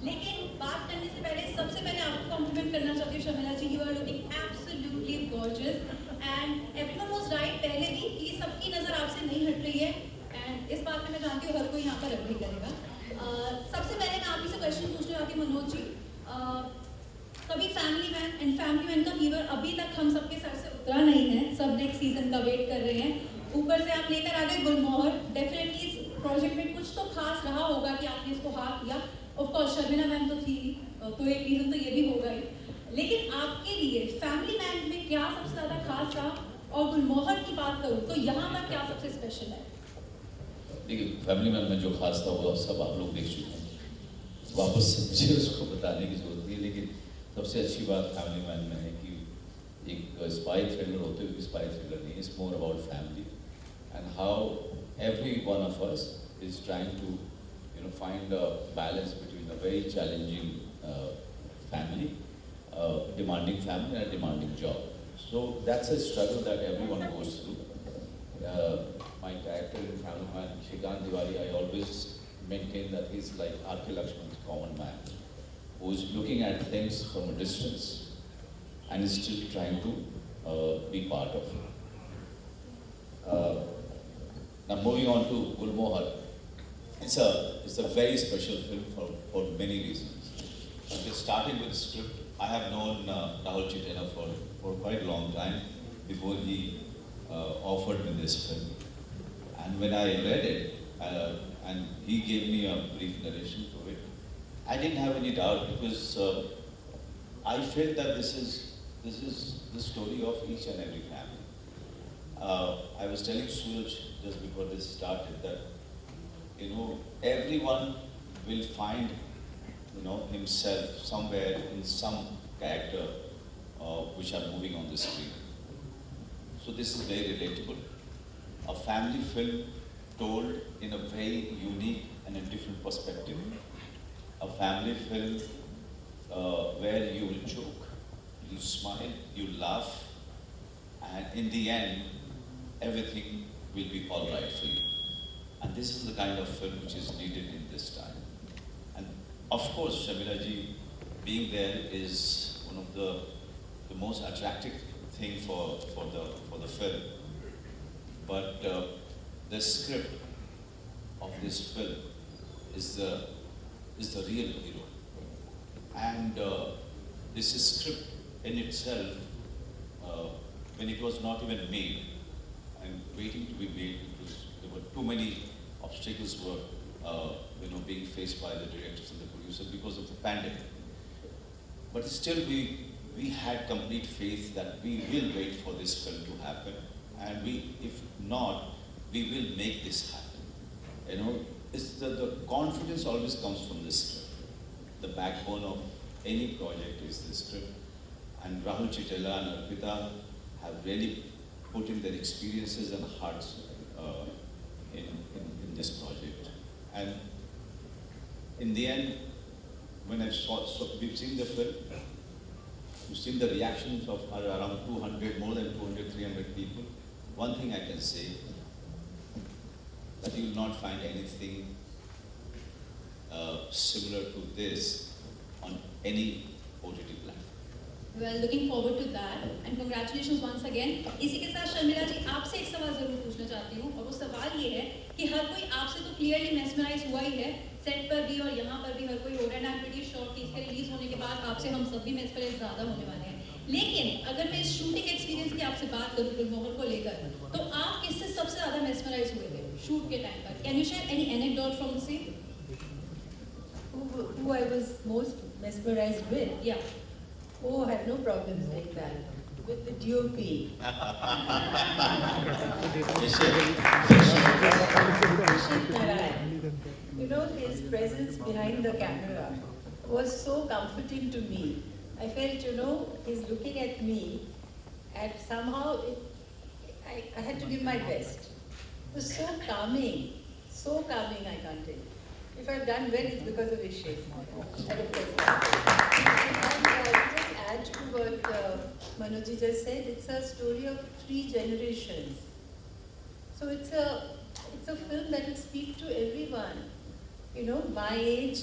लेकिन बात करने से पहले सबसे पहले आपको कॉम्प्लीमेंट करना चाहती हूँ Sharmila ji, you are looking absolutely gorgeous and everyone was right पहले भी कि सबकी नज़र आपसे नहीं हट रही है एंड इस बात में मैं जानती हूँ हर कोई यहाँ पर अग्री करेगा। सबसे पहले मैं आप ही से क्वेश्चन पूछना चाहती हूँ मनोज जी, कभी family man and family man का फीवर अभी तक हम सबके सर से उतरा नहीं है, सब नेक्स्ट सीजन का वेट कर रहे हैं, ऊपर से आप लेकर आ गए गुलमोहर, डेफिनेटली इस प्रोजेक्ट में कुछ तो खास रहा होगा कि आपने इसको हाथ किया। ऑफ कोर्स शर्मिला मैम तो थी, तो एक रीजन तो ये भी होगा ही, लेकिन आपके लिए फैमिली मैन में क्या सबसे ज्यादा खास रहा और गुलमोहर की बात करूँ तो यहाँ पर क्या सबसे स्पेशल है? देखिए, फैमिली मैन में जो खास था वो सब आप लोग देख चुके हैं, वापस से मुझे उसको बताने की जरूरत नहीं है। लेकिन सबसे अच्छी बात फैमिली मैन में है कि एक स्पाई थ्रिलर होते हुए स्पाई थ्रिलर नहीं, it's more about family and how every one of us is trying to find a balance between a very challenging family, demanding family and a demanding job. So that's a struggle that everyone goes through. My character in Family Man, Shrikant Tiwari, I always maintain that he's like R.K. Lakshman's common man, who's looking at things from a distance and is still trying to be part of it. Now moving on to Gulmohar. It's a very special film for many reasons. Just starting with the script, I have known Rahul Chitena for quite a long time before he offered me this film. And when I read it, and he gave me a brief narration to it, I didn't have any doubt because I felt that this is the story of each and every family. I was telling Suraj just before this started that everyone will find, himself somewhere in some character which are moving on the screen. So this is very relatable. A family film told in a very unique and a different perspective. A family film where you will joke, you smile, you laugh, and in the end, everything will be all right for you. And this is the kind of film which is needed in this time. And of course, Sharmila ji being there is one of the most attractive thing for the film. But the script of this film is the real hero. And this script in itself, when it was not even made and waiting to be made, there were too many obstacles were being faced by the directors and the producers because of the pandemic. But still we had complete faith that we will wait for this film to happen, and if not, we will make this happen. It's the confidence always comes from the script. The backbone of any project is the script, and Rahul Chitela and Arpita have really put in their experiences and hearts in this project. And in the end, when we've seen the film, we've seen the reactions of around 200, more than 200, 300 people. One thing I can say, that you will not find anything similar to this on any OTT platform. Well, looking forward to that and congratulations once again. इसी के साथ शर्मिला जी आपसे एक सवाल जरूर पूछना चाहती हूँ और वो सवाल ये है कि हर कोई आपसे तो क्लियरली मेस्मराइज हुआ ही है, सेट पर भी और यहाँ पर भी हर कोई हो रहा है, and I am pretty sure कि इसके रिलीज होने के बाद आपसे हम सब भी मेस्मराइज ज़्यादा होने वाले हैं। लेकिन अगर मैं इस शूटिंग एक्सपीरियंस की आपसे बात करूँ गुलमोहर को लेकर, तो आप किससे सबसे ज़्यादा मेस्मराइज हुए थे शूट के टाइम पर? Can you share any anecdote from the scene? Who I was most mesmerized with? Yeah. Oh, I have no problems like that. With the DOP. His presence behind the camera was so comforting to me. I felt, he's looking at me and somehow I had to give my best. It was so calming, I can't tell you. If I've done well, it's because of his shape. And just add to what Manoj just said, it's a story of 3 generations. So it's a film that will speak to everyone, my age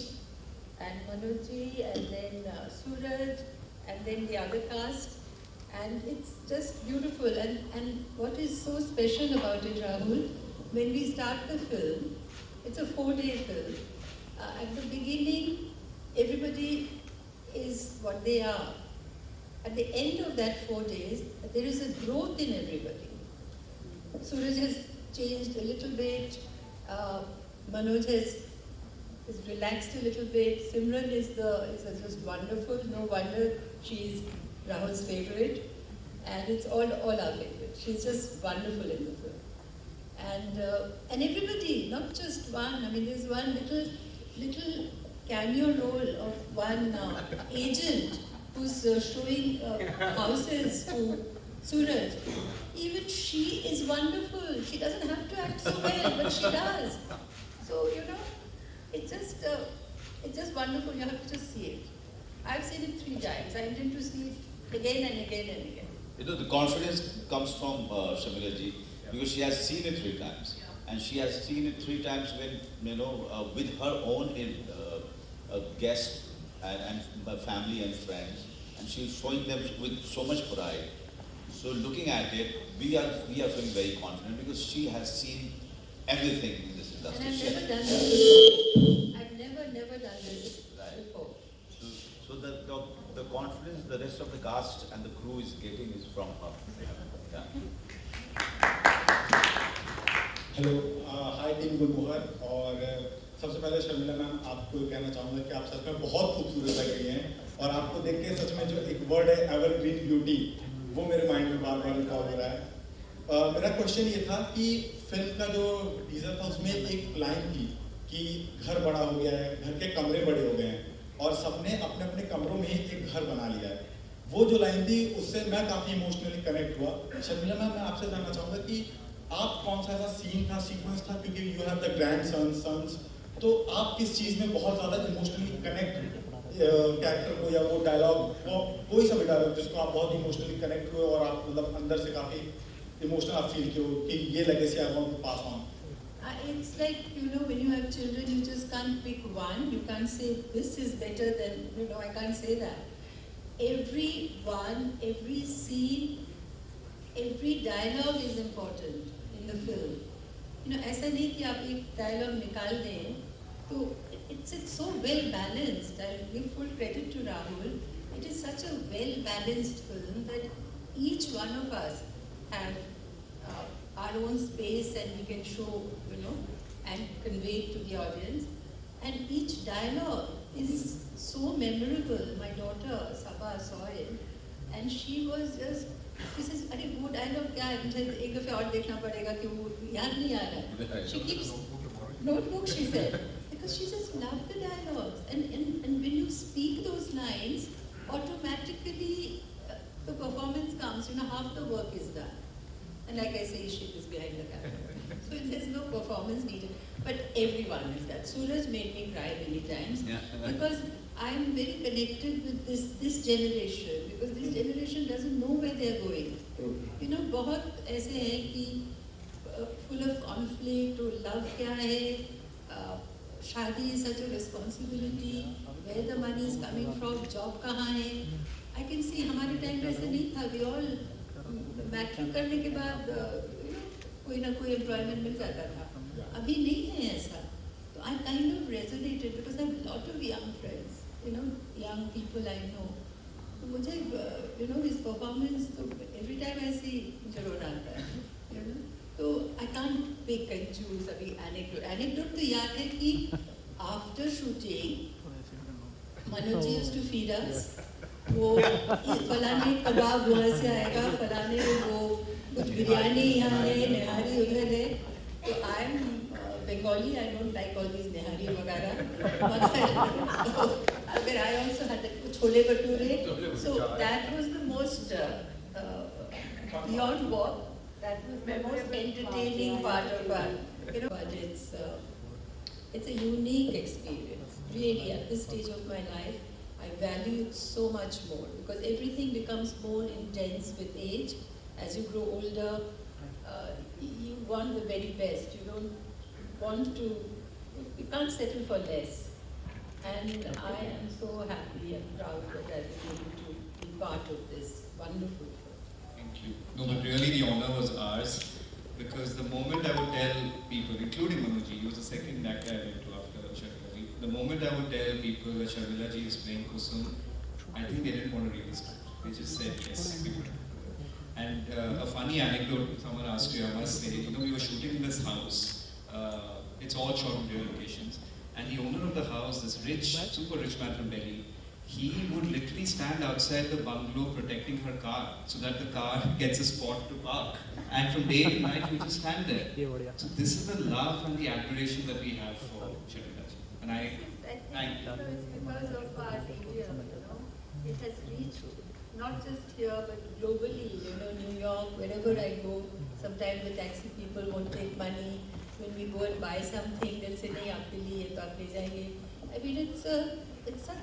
and Manoj and then Suraj, and then the other cast. And it's just beautiful. And what is so special about it, Rahul, when we start the film, it's a 4-day film. At the beginning, everybody is what they are. At the end of that 4 days, there is a growth in everybody. Suraj has changed a little bit. Manoj has relaxed a little bit. Simran is just wonderful. No wonder she's Rahul's favorite, and it's all our favorite. She's just wonderful in the film, and everybody, not just one. I mean, there's one little cameo role of one agent who's showing houses to Suraj. Even she is wonderful. She doesn't have to act so well, but she does. So it's just wonderful. You have to just see it. I've seen it 3 times. I intend to see it again and again and again. The confidence comes from Sharmila ji, because she has seen it 3 times. And she has seen it 3 times when, with her own guests and family and friends. And she's showing them with so much pride. So looking at it, we are feeling very confident because she has seen everything in this industry. And I've never done this before. I've never done this before. So the confidence the rest of the cast and the crew is getting is from her. Yeah. Hello hi team Gulmohar और सबसे पहले Sharmila ma'am आपको कहना चाहूँगा कि आप सच में बहुत खूबसूरत लग रही हैं और आपको देख के सच में जो एक वर्ड है एवरग्रीन ब्यूटी वो मेरे माइंड में बार बार रिकॉल हो रहा है। मेरा क्वेश्चन ये था कि फिल्म का जो टीजर था उसमें एक लाइन थी कि घर बड़ा हो गया है, घर के कमरे बड़े हो गए हैं और सबने अपने अपने कमरों में ही एक घर बना लिया है। वो जो लाइन थी उससे मैं काफ़ी इमोशनली कनेक्ट हुआ। शर्मिला मैम मैं आपसे जानना चाहूँगा कि आप कौन सा ऐसा सीन था, सीक्वेंस था, क्योंकि you have the grandsons, तो आप किस चीज़ में बहुत ज़्यादा इमोशनली कनेक्ट कैरेक्टर को या वो डायलॉग कोई सा भी डायलॉग जिसको आप बहुत इमोशनली कनेक्ट हुए और आप मतलब अंदर से काफ़ी इमोशनल आप फील किए हो कि ये legacy I want to pass on? It's like, when you have children, you just can't pick one. You can't say, this is better than, I can't say that. Every one, every scene, every dialogue is important in the film. ऐसा नहीं कि आप एक dialogue निकाल दें, तो it's so well balanced. I'll give full credit to Rahul. It is such a well balanced film that each one of us have our own space and we can show, and convey it to the audience. And each dialogue is so memorable. My daughter, Sabha, saw it and she was just, she says, अरे वो dialogue क्या है? मुझे एक दफे और देखना पड़ेगा कि वो याद नहीं आ रहा. She keeps notebook, she said, because she just loved the dialogues. And when you speak those lines, automatically the performance comes. Half the work is done. And like I say, she is behind the camera. So there's no performance needed. But everyone is that. Suraj made me cry many times because I'm very connected with this generation, because this generation doesn't know where they're going. बहुत ऐसे हैं कि full of conflict, or love क्या है, शादी is such a responsibility, where the money is coming from, job कहाँ है. I can see हमारे time में ऐसा नहीं था. We all मैट्रिक करने के बाद कोई ना कोई एम्प्लॉयमेंट मिल जाता था. अभी नहीं है ऐसा. तो I kind of resonated because I have a lot of young friends, young people I know. तो मुझे his performance, तो every time I see मुझे रोना आता है. तो I can't pick and choose. अभी anecdote तो याद है कि after shooting Manoj used to feed us. वो फलाने कबाब वहाँ से आएगा, फलाने वो कुछ बिरयानी यहाँ है, निहारी उधर है. तो I am Bengali, I don't like all these निहारी वगैरह. I also had that chole bhature. So that was the most beyond work. That was the most entertaining part of our. But it's a unique experience. Really, at this stage of my life, I value it so much more because everything becomes more intense with age. As you grow older, you want the very best. You don't want to, you can't settle for less. And I am so happy and proud that I've been able to be part of this wonderful film. Thank you. No, but really the honor was ours, because the moment I would tell people, including Manoj, he was the second actor I went to after Sharmila ji. The moment I would tell people that Sharmila ji is playing Kusum, I think they didn't want to read the script. They just said yes. And a funny anecdote, someone asked you, I must say, we were shooting in this house. It's all shot in real locations. And the owner of the house, this rich, super rich man from Delhi, he would literally stand outside the bungalow protecting her car so that the car gets a spot to park. And from day to night, we just stand there. So this is the love and the admiration that we have for Sharmila ji. And I thank you. It's because of our medium, it has reached not just here but globally, New York, wherever I go, sometimes the taxi people won't take money. When we go and buy something, they'll say, nahi, aap ke liye, to aap le jayenge. I mean, it's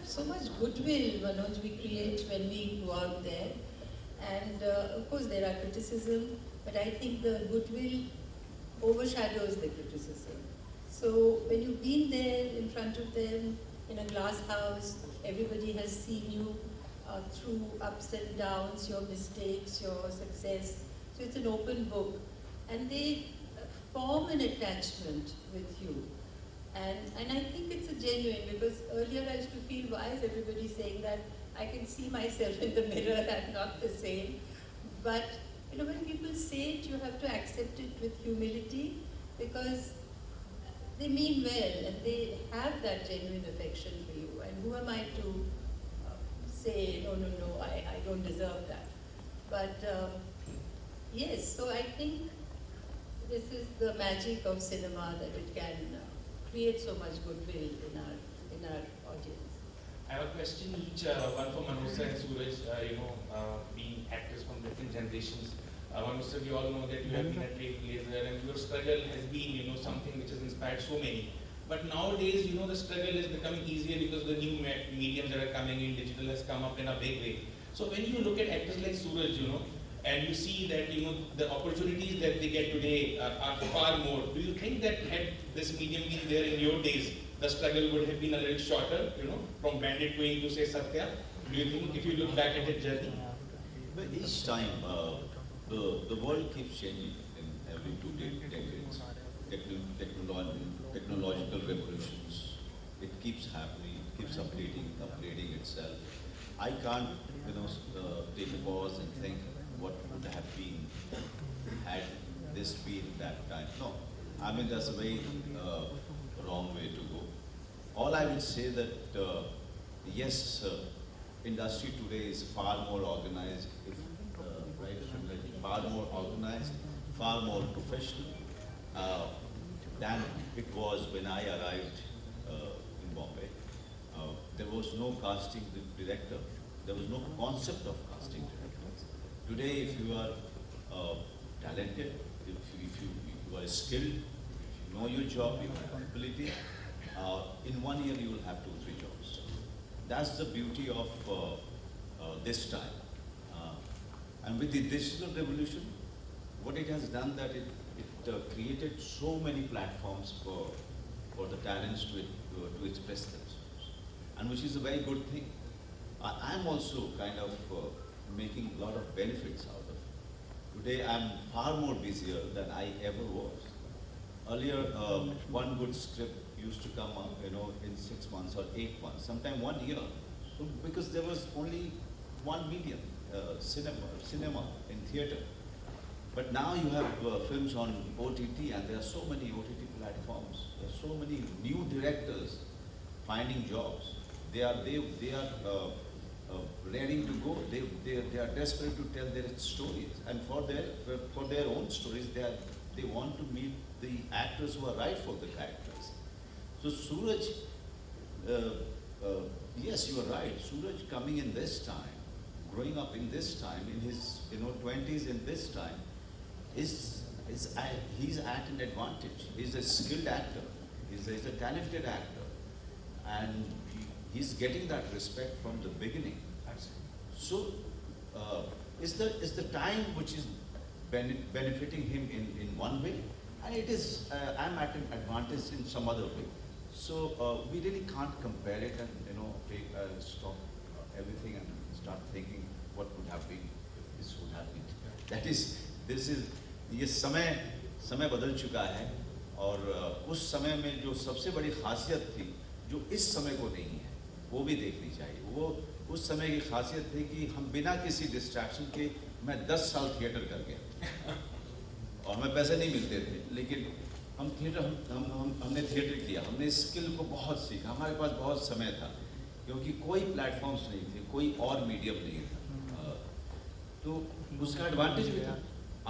so much goodwill, Manoj, we create when we go out there. And of course there are criticism, but I think the goodwill overshadows the criticism. So when you've been there in front of them, in a glass house, everybody has seen you through ups and downs, your mistakes, your success. So it's an open book. And they form an attachment with you. And I think it's a genuine, because earlier I used to feel, why is everybody saying that? I can see myself in the mirror, I'm not the same. But when people say it, you have to accept it with humility, because they mean well and they have that genuine affection for you. And who am I to say, no, I don't deserve that. But yes, so I think this is the magic of cinema, that it can create so much goodwill in our audience. I have a question each, one for Manoj and Suraj, being actors from different generations. Manoj, we all know that you have been at Trailblazer and your struggle has been, something which has inspired so many. But nowadays, the struggle is becoming easier because the new mediums that are coming in, digital has come up in a big way. So when you look at actors like Suraj, and you see that, the opportunities that they get today are far more, do you think that had this medium been there in your days, the struggle would have been a little shorter, from Bandit going to say Satya? Do you think, if you look back at the journey? But each time, the world keeps changing in every 2 decades. Technological revolutions, it keeps happening, it keeps updating itself. I can't, take a pause and think what would have been had this been that time. No, I mean that's a very wrong way to go. All I will say that yes, industry today is far more organized, right? Far more organized, far more professional than it was when I arrived in Bombay. There was no casting director. There was no concept of casting directors. Today, if you are talented, if you are skilled, if you know your job, you have ability, in 1 year you will have 2-3 jobs. That's the beauty of this time. And with the digital revolution, what it has done that it created so many platforms for the talents to express themselves, and which is a very good thing. I'm also kind of making a lot of benefits out of it. Today I'm far more busier than I ever was. Earlier, one good script used to come up, in 6 months or 8 months, sometime 1 year. So because there was only one medium, cinema in theater. But now you have films on OTT, and there are so many OTT platforms. There are so many new directors finding jobs. They are ready to go. They are desperate to tell their stories, and for their own stories, they want to meet the actors who are right for the characters. So Suraj, yes, you are right. Suraj coming in this time, growing up in this time, in his 20s in this time, he's at an advantage. He's a skilled actor. He's a talented actor, and he's getting that respect from the beginning. So, is the time which is benefiting him in one way, and it is I'm at an advantage in some other way. So we really can't compare it and take stop everything and start thinking what would have been if this would have been. That is, this is ये समय बदल चुका है और उस समय में जो सबसे बड़ी खासियत थी जो इस समय को नहीं है वो भी देखनी चाहिए. वो उस समय की खासियत थी कि हम बिना किसी डिस्ट्रैक्शन के, मैं 10 साल थिएटर कर गया और मैं पैसे नहीं मिलते थे, लेकिन हम थिएटर हमने थिएटर किया, हमने स्किल को बहुत सीखा, हमारे पास बहुत समय था क्योंकि कोई प्लेटफॉर्म्स नहीं थे, कोई और मीडियम नहीं था, तो उसका एडवांटेज भी था.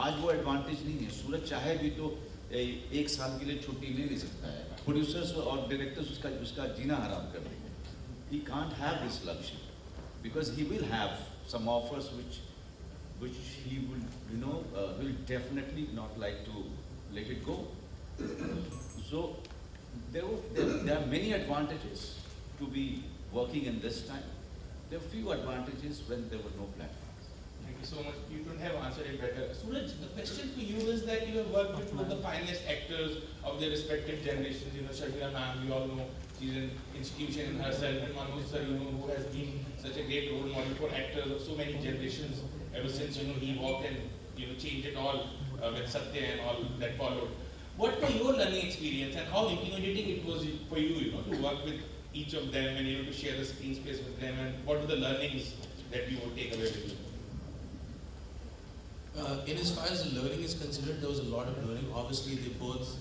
आज वो एडवांटेज नहीं है. सूरज चाहे भी तो 1 साल के लिए छुट्टी नहीं ले सकता है. प्रोड्यूसर्स और डायरेक्टर्स उसका जीना हराम कर देंगे. He can't have this luxury because he will have some offers which he will definitely not like to let it go. So there are many advantages to be working in this time. There are few advantages when there were no platforms. Thank you so much. You couldn't have answered it better. Suraj, the question for you is that you have worked with two of the finest actors of their respective generations. Sharmila ma'am, we all know she's an institution in herself, and Manoj sir, who has been such a great role model for actors of so many generations ever since he walked and changed it all with Satya and all that followed. What were your learning experience and how intimidating it was for you, to work with each of them and to share the screen space with them, and what were the learnings that you would take away with you? In as far as the learning is considered, there was a lot of learning. Obviously, they both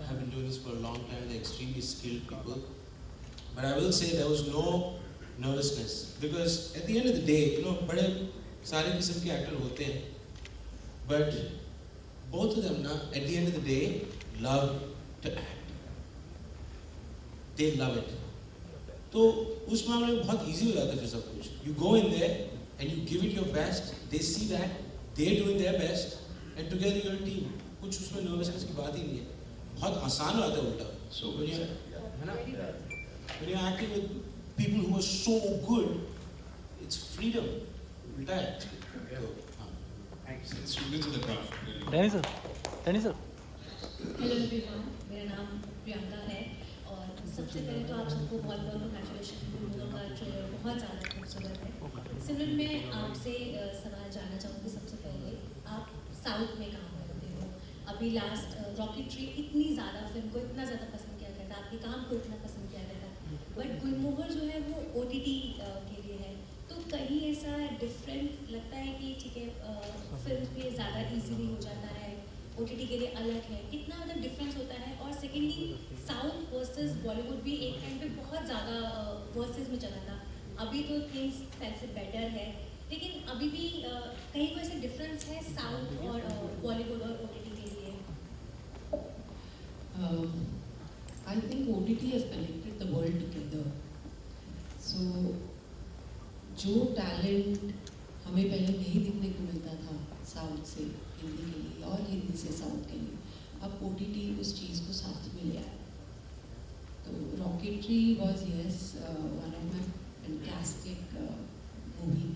have been doing this for a long time. They're extremely skilled people. But I will say there was no nervousness because at the end of the day, बड़े सारे किस्म के actor होते हैं. But both of them, at the end of the day, love to act. They love it. तो उस मामले में बहुत easy हो जाता है फिर सब कुछ. You go in there and you give it your best. They see that they're doing their best, and together you're a team. कुछ उसमें nervousness की बात ही नहीं है. बहुत आसान हो जाता है उल्टा. So when you're acting with people who are so good, it's freedom. उल्टा है. Thanks. Students of the craft. Danny sir. Hello everyone, मेरा नाम प्रियंका है और सबसे पहले तो आप सबको बहुत बहुत कंग्रेचुलेशन. गुलमोहर का ट्रेलर बहुत ज़्यादा खूबसूरत है. सिमरन, मैं आपसे सवाल जानना चाहूँगी. सबसे पहले आप साउथ में काम करते हो. अभी लास्ट रॉकेटरी इतनी ज़्यादा फिल्म को इतना ज़्यादा पसंद किया गया था, आपके काम को इतना पसंद किया गया था, बट गुलमोहर जो है वो OTT के लिए है. तो कहीं ऐसा डिफरेंट लगता है कि ठीक है फिल्म पे ज़्यादा इजीली हो जाता है, OTT के लिए अलग है, कितना मतलब डिफरेंस होता है? और सेकेंडली, साउथ वर्सेस बॉलीवुड भी एक टाइम पे बहुत ज़्यादा वर्सेस में चला था. अभी तो थिंग्स पहले से बेटर है, लेकिन अभी भी कहीं कोई ऐसा डिफरेंस है साउथ और बॉलीवुड और OTT के लिए? I think OTT has connected the world together. So जो टैलेंट हमें पहले नहीं दिखने को मिलता था साउथ से हिंदी के लिए और हिंदी से साउथ के लिए, अब OTT उस चीज़ को साथ में ले आया. तो rocketry was yes one of my fantastic movie,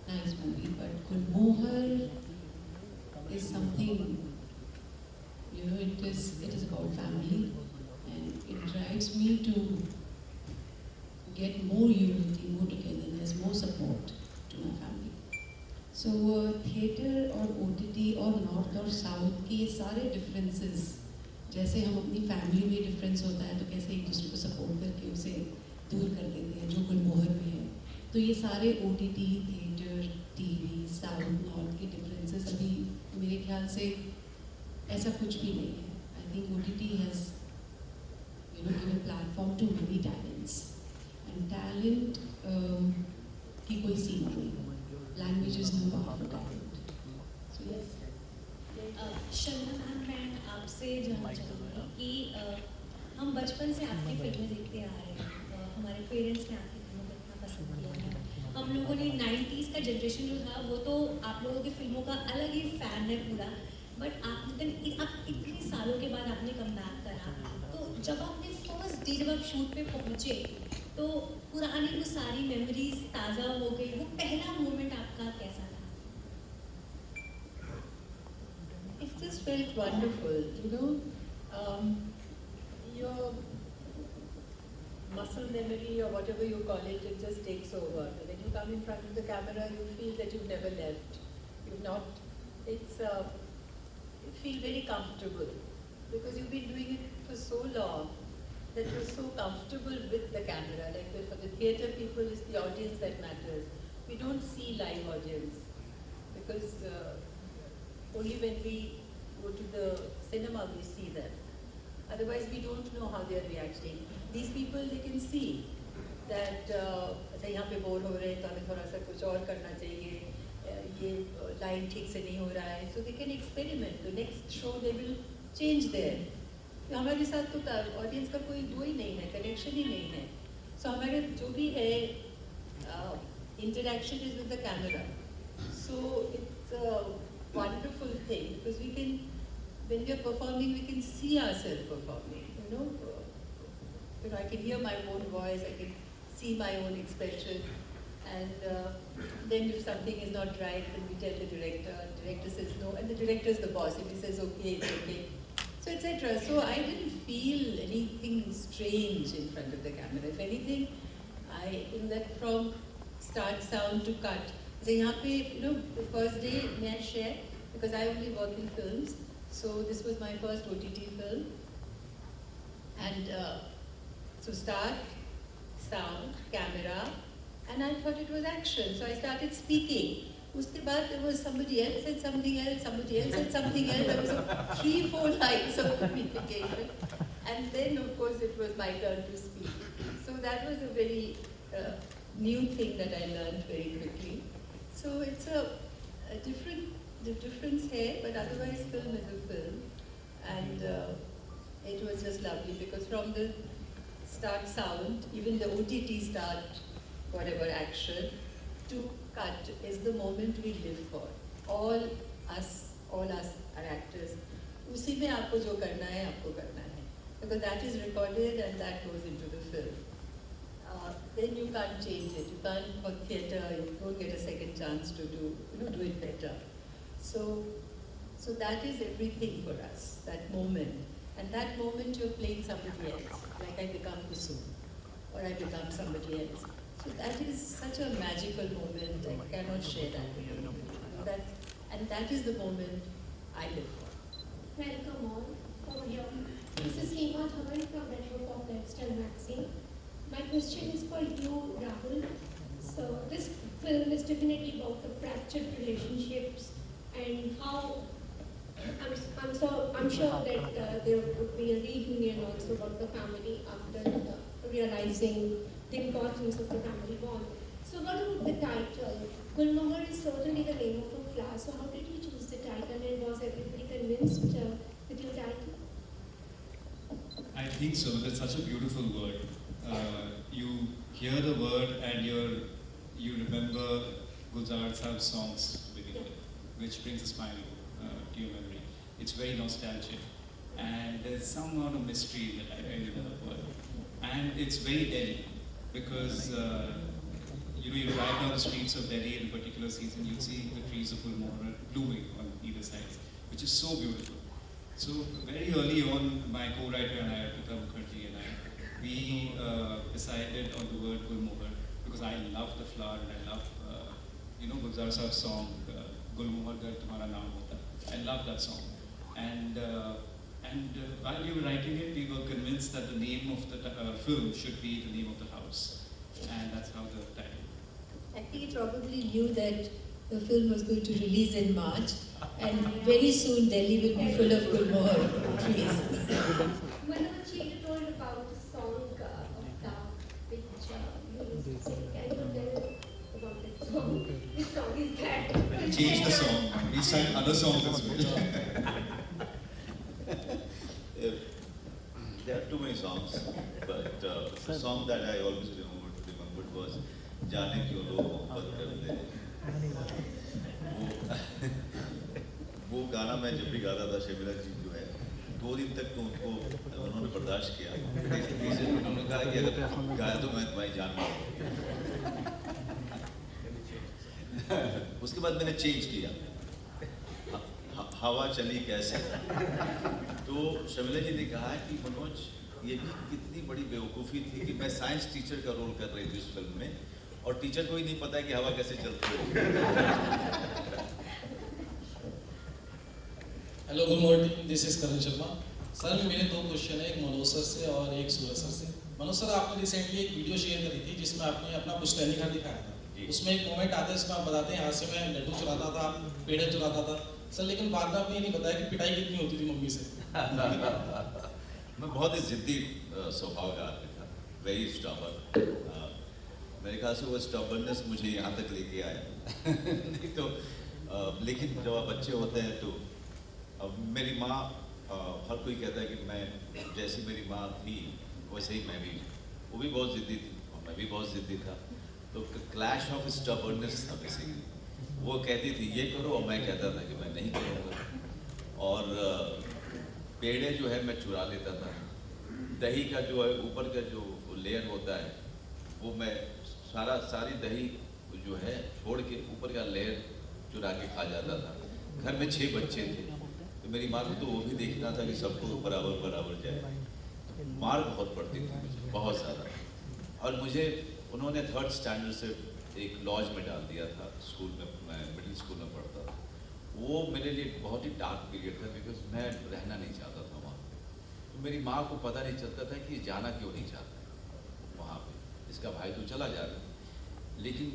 nice movie, but Gulmohar is something, it is about family, and it drives me to get more unity, more togetherness, more support to my family. So theatre और OTT और north और south के ये सारे differences, जैसे हम अपनी family में डिफरेंस होता है तो कैसे एक दूसरे को सपोर्ट करके उसे दूर कर देते हैं, जो गुलमोहर में है. तो ये सारे OTT, theatre, TV, south, north के डिफरेंसेस अभी मेरे ख्याल से ऐसा कुछ भी नहीं है. I think OTT has given platform to many talents. And talent की कोई सीमा नहीं है. Language is no bar for talent. So yes. Sharmila ma'am, मैं आपसे जानना चाहूँगी कि हम बचपन से आपकी फिल्में देखते आ रहे हैं, हमारे पेरेंट्स ने आपकी फिल्मों को इतना पसंद किया है. हम लोगों ने 90s का जनरेशन जो था वो तो आप लोगों की फिल्मों का अलग ही फैन है पूरा. बट आप इतने सालों के बाद आपने कमबैक करा, तो जब आपने फर्स्ट डे जब आप शूट पे पहुँचे तो पुरानी वो सारी मेमोरीज ताज़ा हो गई. वो पहला मोमेंट आपका कैसा था? It just felt wonderful, muscle memory or whatever you call it, it just takes over. And when you come in front of the camera, you feel that you've never left. You've not, you feel very comfortable because you've been doing it for so long that you're so comfortable with the camera. Like for the theatre people, it's the audience that matters. We don't see live audience because only when we go to the cinema we see them. Otherwise we don't know how they are reacting. These people, they can see that अच्छा यहाँ पे bore हो रहे हैं तो हमें थोड़ा सा कुछ और करना चाहिए, ये लाइन ठीक से नहीं हो रहा है, so they can experiment. The next show they will change there. हमारे साथ तो ऑडियंस का कोई वो ही नहीं है, कनेक्शन ही नहीं है. So हमारे जो भी है interaction is with the camera. So it's a wonderful thing because we can, when we are performing, we can see ourselves performing. You know, I can hear my own voice, I can see my own expression, and then if something is not right, then we tell the director says no, and the director is the boss. If he says okay, it's okay. So etc. So I didn't feel anything strange in front of the camera. If anything, in that from start sound to cut. So यहाँ पे, the first day may I share because I only work in films. So this was my first OTT film, and so start, sound, camera, and I thought it was action. So I started speaking. Uske baad there was somebody else said something else, somebody else said something else. There was 3-4 lines of communication, and then of course it was my turn to speak. So that was a very new thing that I learned very quickly. So it's the difference here, but otherwise film is a film, and it was just lovely because from the start sound, even the OTT start, whatever action, to cut is the moment we live for. All us are actors. उसी में आपको जो करना है, आपको करना है. Because that is recorded and that goes into the film. Then you can't change it. You can't, for theatre, you don't get a second chance to do it better. So that is everything for us, that moment. And that moment you're playing somebody else, like I become Kusum, or I become somebody else. So that is such a magical moment, I cannot share that with you. And that is the moment I live for. Welcome all over here. This is Sharmila Tagore from Batra Pop Lifestyle Magazine. My question is for you, Rahul. So this film is definitely about the fractured relationships and how I'm sure that there would be a reunion also about the family after realizing the importance of the family bond. So what about the title? Gulmohar is certainly the name of a flower. So how did you choose the title, and was everybody convinced with your title? I think so. That's such a beautiful word. You hear the word and you remember Gulzar Saab's songs within it, which brings a smile to your memory. It's very nostalgic, and there's some amount of mystery that I really love. And it's very Delhi, because you drive down the streets of Delhi in a particular season, you see the trees of Gulmohar blooming on either side, which is so beautiful. So very early on, my co-writer and I, Pita Mukherjee and I, we decided on the word Gulmohar because I love the flower and I love, Gulzar Saab's song, Gulmohar Gar Tumhara Naam Hota. I love that song. And while we were writing it, we were convinced that the name of the film should be the name of the house. And that's how the title. I think he probably knew that the film was going to release in March, and very soon Delhi will be full of Gulmohar trees. Manoj, you told about the song of the which you used to sing. Can you tell about that song? Which song is that? Change the song. We sang other songs as well. There are too many songs, but the song that I always remembered was "Jaane Kyun Log Mohabbat Karte." वो गाना मैं जब भी गाता था, शर्मिला जी जो है, 2 दिन तक तो उन्होंने बर्दाश्त किया। उन्होंने कहा कि अगर गाया तो मैं तुम्हारी जान मारूंगा। उसके बाद मैंने चेंज किया, हवा चली कैसे। तो शर्मिला जी ने कहा कि मनोज ये भी कितनी बड़ी बेवकूफ़ी थी कि मैं साइंस टीचर का रोल कर रही थी इस फिल्म में, और टीचर को ही नहीं पता है कि हवा कैसे चलती है। Hello good morning, this is Karan Sharma. Sir मेरे दो क्वेश्चन है, एक मनोज सर से और एक सूरज सर से। मनोज सर, आपने रिसेंटली एक वीडियो शेयर करी थी जिसमें आपने अपना पुश्तैनी घर दिखाया था। उसमें एक मोमेंट आता है जिसमें आप बताते हैं यहाँ से मैं लड्डू चुराता था, पेड़े चुराता था सर, लेकिन बाद में आपने ये नहीं बताया कि पिटाई कितनी होती थी मम्मी से। मैं बहुत ही जिद्दी स्वभाव का आदमी था, वेरी स्टबर्न। मेरे ख्याल से वो स्टबर्ननेस मुझे यहाँ तक लेके आया। नहीं तो लेकिन जब आप बच्चे होते हैं तो मेरी माँ, हर कोई कहता है कि मैं जैसी मेरी माँ थी वैसे ही मैं भी, वो भी बहुत ज़िद्दी थी और मैं भी बहुत ज़िद्दी था, तो क्लैश ऑफ स्टबर्ननेस था बेसिकली। वो कहती थी ये करो और मैं कहता था कि मैं नहीं करूँगा। और पेड़े जो है मैं चुरा लेता था, दही का जो है ऊपर का जो लेयर होता है वो मैं सारी दही जो है छोड़ के ऊपर का लेयर चुरा के खा जाता था। घर में 6 बच्चे थे तो मेरी माँ को तो वो भी देखना था कि सबको बराबर बराबर जाए। मार बहुत पड़ती थी मुझे, बहुत ज़्यादा। और मुझे उन्होंने 3rd स्टैंडर्ड से एक लॉज में डाल दिया था स्कूल में, मैं मिडिल स्कूल में पढ़ता था। वो मेरे लिए बहुत ही डार्क पीरियड था बिकॉज मैं रहना नहीं चाहता था वहाँ। तो मेरी माँ को पता नहीं चलता था कि जाना क्यों नहीं चाहता वहाँ पे, इसका भाई तो चला जा रहा है। लेकिन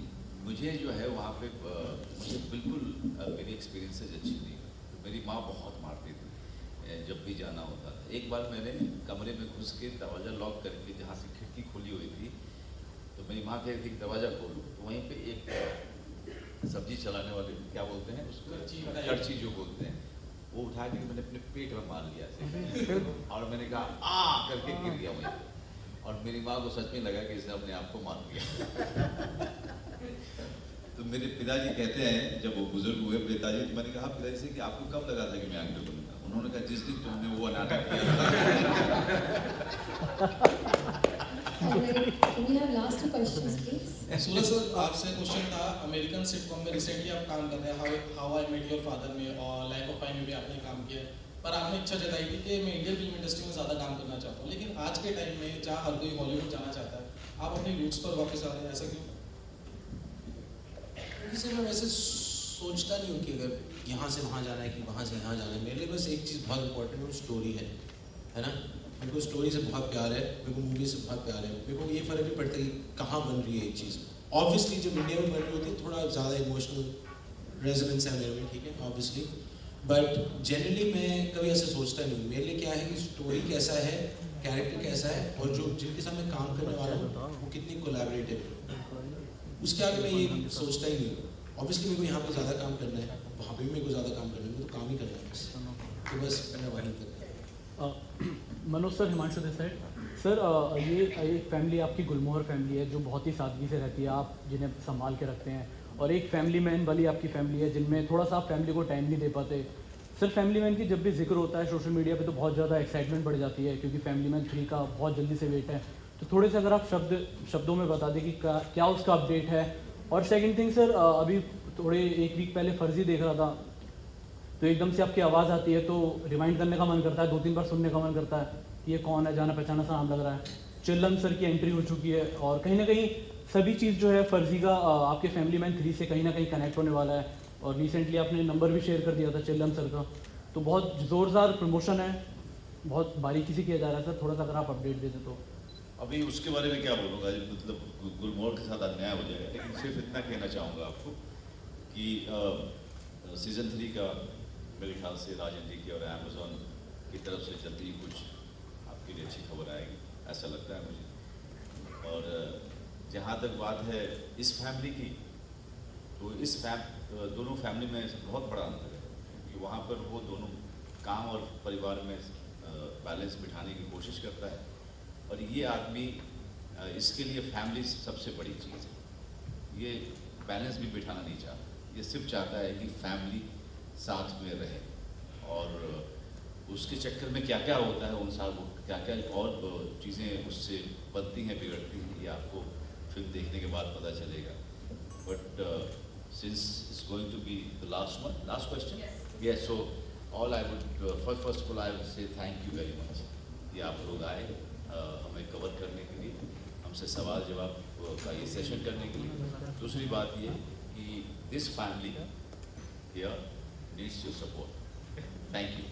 मुझे जो है वहाँ पे मुझे बिल्कुल मेरी एक्सपीरियंसेस अच्छी नहीं। तो मेरी माँ बहुत मारती थी जब भी जाना होता था। एक बार मैंने कमरे में घुस के दरवाज़ा लॉक करके, जहाँ से खिड़की खुली हुई थी, तो मेरी माँ कह रही थी दरवाज़ा खोलो, तो वहीं पे एक सब्जी चलाने वाले क्या बोलते हैं उसको, कड़छी जो बोलते हैं, वो उठा के मैंने अपने पेट में मार लिया ऐसे। और मैंने कहा आ करके गिर गया वहीं पे। और मेरी माँ को सच में लगा कि इसने अपने आप को मार लिया। तो मेरे पिताजी कहते हैं जब वो बुजुर्ग हुए पिताजी, तो मैंने कहा पिताजी से कि आपको कब लगा था कि मैं एक्टर बनूंगा? उन्होंने कहा जिस दिन तुमने वो नाटक किया। We have last two questions, please. Suraj sir, आपसे क्वेश्चन था, अमेरिकन सिटकॉम में रिसेंटली आप काम कर रहे हैं, how I met your father में और लाइफ ऑफ पाई में भी आपने काम किया है, पर आपने इच्छा जताई थी कि मैं इंडियन फिल्म इंडस्ट्री में ज़्यादा काम करना चाहता हूँ। लेकिन आज के टाइम में जहाँ हर कोई हॉलीवुड जाना चाहता है, आप अपनी रूट्स पर वापस आ रहे हैं, ऐसा क्यों? किसी मैं वैसे सोचता नहीं हूँ कि अगर यहाँ से वहाँ जाना है कि वहाँ से यहाँ जाना है। मेरे लिए बस एक चीज़ बहुत इंपॉर्टेंट है, वो स्टोरी है ना। मेरे को स्टोरी से बहुत प्यार है, मेरे को मूवी से बहुत प्यार है। मेरे को ये फ़र्क नहीं पड़ता कि कहाँ बन रही है एक चीज़। ऑब्वियसली जब इंडिया में बन रही होती है थोड़ा ज़्यादा इमोशनल रेजोनेंस है मेरे में, ठीक है, ऑब्वियसली। बट जनरली मैं कभी ऐसे सोचता नहीं। मेरे लिए क्या है कि स्टोरी कैसा है, कैरेक्टर कैसा है, और जो जिनके साथ मैं काम करने वाला हूँ वो कितनी कोलैबोरेटिव है, उसके आगे मैं ये सोचता ही नहीं। ऑब्वियसली मेरे को यहाँ पे ज़्यादा काम करना है, वहाँ पे भी मेरे को ज़्यादा काम करना है, मेरे को काम ही करना है बस। तो बस मैं वहीं तक। Manoj sir, Himanshu this side. Sir ये एक फैमिली आपकी गुलमोहर फैमिली है जो बहुत ही सादगी से रहती है, आप जिन्हें संभाल के रखते हैं, और एक फैमिली मैन वाली आपकी फैमिली है जिनमें थोड़ा सा आप फैमिली को टाइम नहीं दे पाते। सर फैमिली मैन की जब भी जिक्र होता है सोशल मीडिया पे तो बहुत ज़्यादा एक्साइटमेंट बढ़ जाती है क्योंकि फैमिली मैन 3 का बहुत जल्दी से वेट है। तो थोड़े से अगर आप शब्दों में बता दें कि क्या उसका अपडेट है। और सेकेंड थिंग सर, अभी थोड़े 1 वीक पहले फर्जी देख रहा था तो एकदम से आपकी आवाज़ आती है तो रिमाइंड करने का मन करता है, 2-3 बार सुनने का मन करता है कि ये कौन है, जाना पहचाना सा नाम लग रहा है। चिल्लन सर की एंट्री हो चुकी है और कहीं ना कहीं सभी चीज़ जो है फर्जी का आपके फैमिली मैन 3 से कहीं ना कहीं कनेक्ट होने वाला है। और रिसेंटली आपने नंबर भी शेयर कर दिया था चिल्लन सर का, तो बहुत ज़ोरदार प्रमोशन है, बहुत बारीकी से किया जा रहा है सर, थोड़ा सा अगर आप अपडेट दे दें तो। अभी उसके बारे में क्या बोलूँगा, मतलब गुलमोहर के साथ अन्याय हो जाएगा, लेकिन सिर्फ इतना कहना चाहूँगा आपको कि सीज़न 3 का मेरे ख्याल से राजेंद्र की और अमेज़ॉन की तरफ से जल्दी ही कुछ आपके लिए अच्छी खबर आएगी, ऐसा लगता है मुझे। और जहाँ तक बात है इस फैमिली की, तो दोनों फैमिली में बहुत बड़ा अंतर है क्योंकि वहाँ पर वो दोनों काम और परिवार में बैलेंस बिठाने की कोशिश करता है, और ये आदमी इसके लिए फैमिली सबसे बड़ी चीज़ है। ये बैलेंस भी बिठाना नहीं चाहता, ये सिर्फ चाहता है कि फैमिली साथ में रहे। और उसके चक्कर में क्या क्या होता है उन साल, क्या क्या और चीज़ें उससे बनती हैं, बिगड़ती हैं, ये आपको फिल्म देखने के बाद पता चलेगा। But since it's going to be the last question, yes, so all I would first of all I would say thank you very much कि आप लोग आए हमें कवर करने के लिए, हमसे सवाल जवाब का ये सेशन करने के लिए। दूसरी बात ये कि this family here needs your support. Thank you.